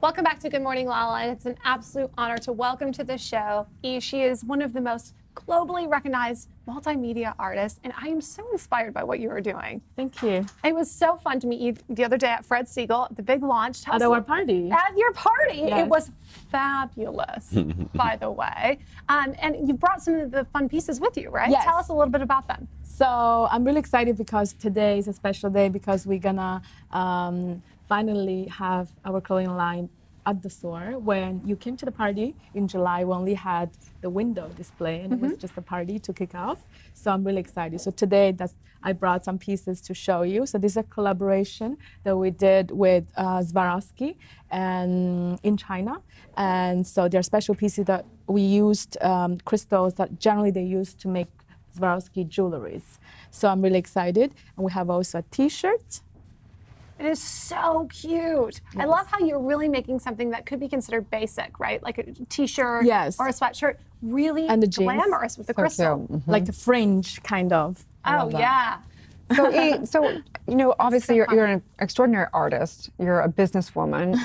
Welcome back to Good Morning, LaLa, and it's an absolute honor to welcome to the show. She is one of the most globally recognized multimedia artists, and I am so inspired by what you are doing. Thank you. It was so fun to meet you the other day at Fred Siegel, the big launch. At our party. At your party. Yes. It was fabulous, by the way. And you brought some of the fun pieces with you, right? Yes. Tell us a little bit about them. So I'm really excited because today is a special day because we're gonna finally have our clothing line at the store. When you came to the party in July, we only had the window display and it was just a party to kick off. So I'm really excited. So today I brought some pieces to show you. So this is a collaboration that we did with Swarovski and in China. And so there are special pieces that we used crystals that generally they use to make Swarovski jewelries. So I'm really excited. And we have also a t-shirt. It is so cute. Yes. I love how you're really making something that could be considered basic, right? Like a t-shirt or a sweatshirt, really and glamorous with the crystal. Like a fringe, kind of. Oh, yeah. So, you know, obviously you're an extraordinary artist. You're a businesswoman.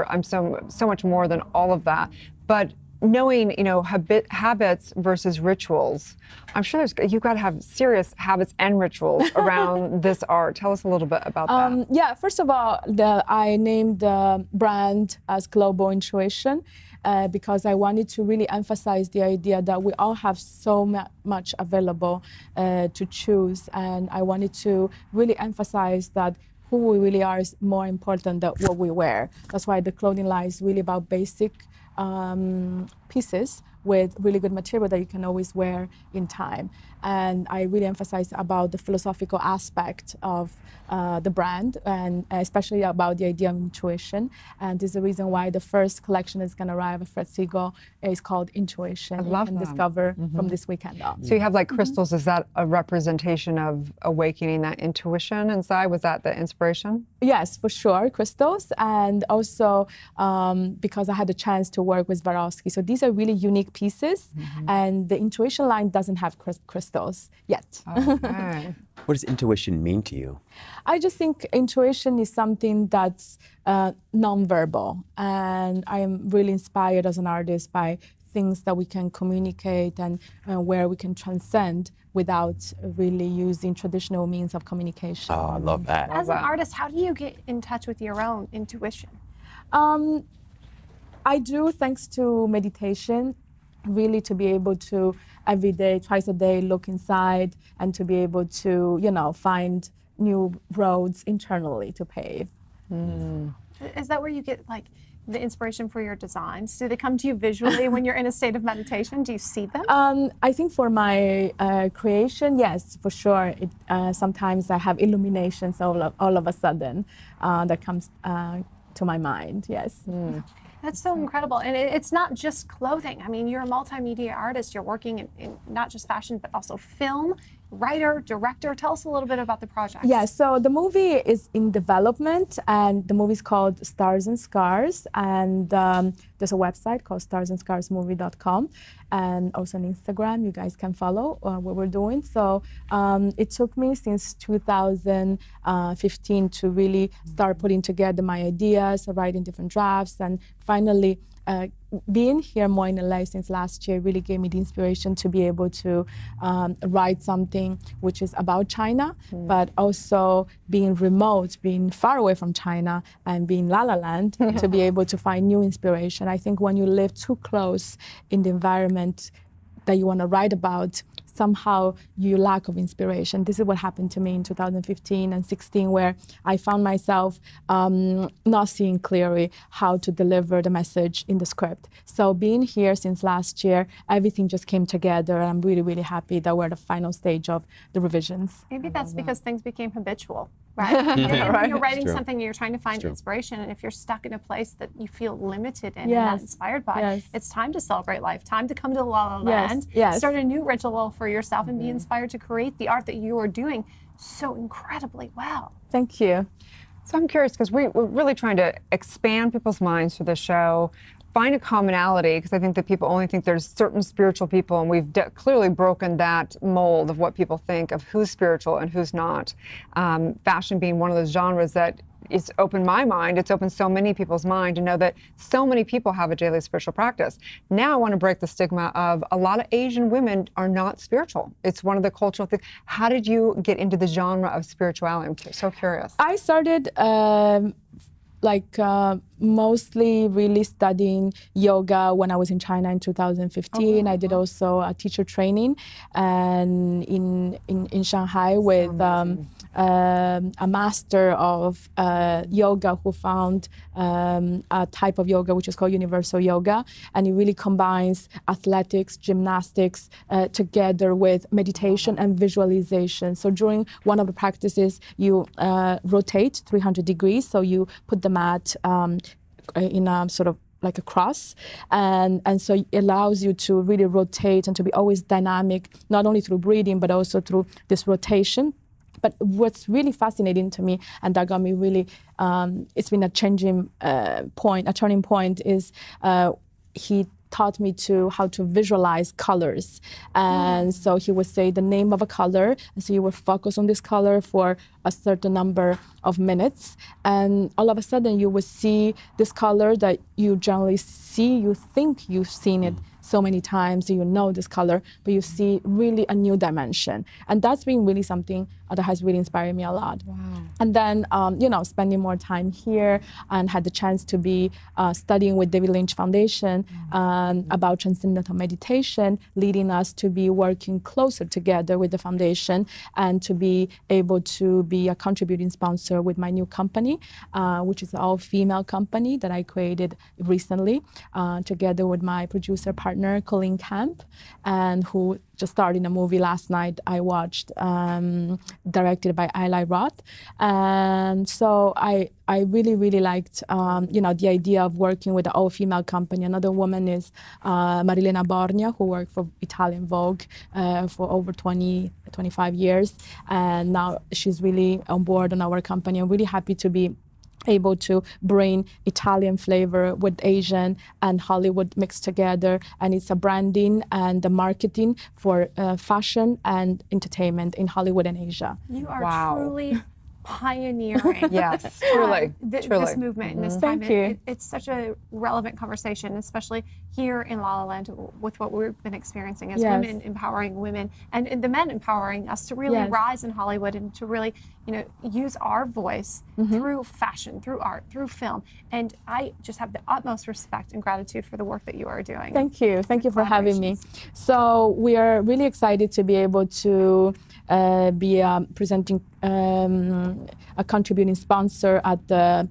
I'm so much more than all of that. But knowing, you know, habits versus rituals, I'm sure you've got to have serious habits and rituals around this art. Tell us a little bit about that. Yeah, first of all, I named the brand as Global Intuition because I wanted to really emphasize the idea that we all have so much available to choose. And I wanted to really emphasize that who we really are is more important than what we wear. That's why the clothing line is really about basic pieces with really good material that you can always wear in time. And I really emphasize about the philosophical aspect of the brand, and especially about the idea of intuition. And this is the reason why the first collection is going to arrive at Fred Siegel. Is called Intuition. I love you can discover from this weekend on. So you have like crystals. Is that a representation of awakening that intuition inside? Was that the inspiration? Yes, for sure, crystals. And also because I had the chance to work with Swarovski. So these are really unique pieces. And the Intuition line doesn't have crystals yet. Okay. What does intuition mean to you? I just think intuition is something that's nonverbal. And I am really inspired as an artist by things that we can communicate and where we can transcend without really using traditional means of communication. Oh, I love that. As an artist, how do you get in touch with your own intuition? I do, thanks to meditation, really to be able to every day, twice a day, look inside and to be able to, you know, find new roads internally to pave. Is that where you get like the inspiration for your designs? Do they come to you visually when you're in a state of meditation? Do you see them? I think for my creation, yes, for sure. Sometimes I have illuminations all of a sudden that comes to my mind, yes. That's so incredible. And it's not just clothing. I mean, you're a multimedia artist. You're working in not just fashion, but also film, writer, director. Tell us a little bit about the project. Yeah, so the movie is in development, and the movie is called Stars and Scars. And there's a website called starsandscarsmovie.com. And also on Instagram, you guys can follow what we're doing. So it took me since 2015 to really start putting together my ideas, writing different drafts, and finally being here more in LA since last year really gave me the inspiration to be able to write something which is about China, but also being remote, being far away from China, and being LaLa Land to be able to find new inspiration. I think when you live too close in the environment that you want to write about, somehow you lack of inspiration. This is what happened to me in 2015 and 16, where I found myself not seeing clearly how to deliver the message in the script. So being here since last year, everything just came together, and I'm really, really happy that we're at the final stage of the revisions. Maybe that's because things became habitual, right? When you're writing something, you're trying to find inspiration, and if you're stuck in a place that you feel limited in and not inspired by, it's time to celebrate life, time to come to LaLa Land, start a new ritual for yourself, and be inspired to create the art that you are doing so incredibly well. Thank you. So I'm curious, because we're really trying to expand people's minds for the show, find a commonality, because I think that people only think there's certain spiritual people, and we've clearly broken that mold of what people think of who's spiritual and who's not. Fashion being one of those genres that it's opened my mind. It's opened so many people's mind to know that so many people have a daily spiritual practice. Now I want to break the stigma of a lot of Asian women are not spiritual. It's one of the cultural things. How did you get into the genre of spirituality? I'm so curious. I started mostly really studying yoga when I was in China in 2015. I did also a teacher training and in Shanghai with a master of yoga who found a type of yoga which is called universal yoga, and it really combines athletics, gymnastics together with meditation and visualization. So during one of the practices, you rotate 300 degrees, so you put the mat in a sort of like a cross, and so it allows you to really rotate and to be always dynamic, not only through breathing but also through this rotation. But what's really fascinating to me, and that got me really, it's been a turning point, is he taught me how to visualize colors. And so he would say the name of a color, and so you would focus on this color for a certain number of minutes, and all of a sudden you would see this color that you generally see, you think you've seen it so many times, you know this color, but you see really a new dimension. And that's been really something that has really inspired me a lot. Wow. And then, spending more time here and had the chance to be studying with David Lynch Foundation about transcendental meditation, leading us to be working closer together with the foundation and to be able to be a contributing sponsor with my new company, which is an all-female company that I created recently, together with my producer partner, Colleen Camp, and who just starred in a movie last night I watched, directed by Eli Roth. And so I really, really liked, the idea of working with an all-female company. Another woman is Marilena Borgna, who worked for Italian Vogue for over 25 years. And now she's really on board on our company. I'm really happy to be able to bring Italian flavor with Asian and Hollywood mixed together. And it's a branding and the marketing for fashion and entertainment in Hollywood and Asia. You are truly pioneering yes, truly. This movement in this time. Thank you. It's such a relevant conversation, especially here in La La Land with what we've been experiencing as women empowering women and the men empowering us to really rise in Hollywood and to really, use our voice through fashion, through art, through film. And I just have the utmost respect and gratitude for the work that you are doing. Thank you. Thank you for having me. So we are really excited to be able to be presenting a contributing sponsor at the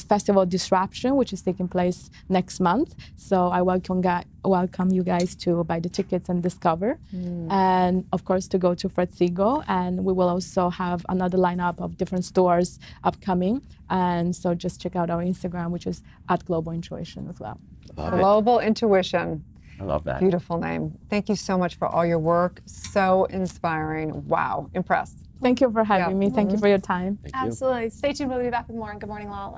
Festival Disruption, which is taking place next month. So I welcome you guys to buy the tickets and discover, and of course to go to Fred Segal. And we will also have another lineup of different stores upcoming. And so just check out our Instagram, which is @GlobalIntuition as well. Global Intuition. I love that. Beautiful name. Thank you so much for all your work. So inspiring. Wow. Impressed. Thank you for having me. Thank you for your time. Absolutely. Stay tuned. We'll be back with more on Good Morning La La Land.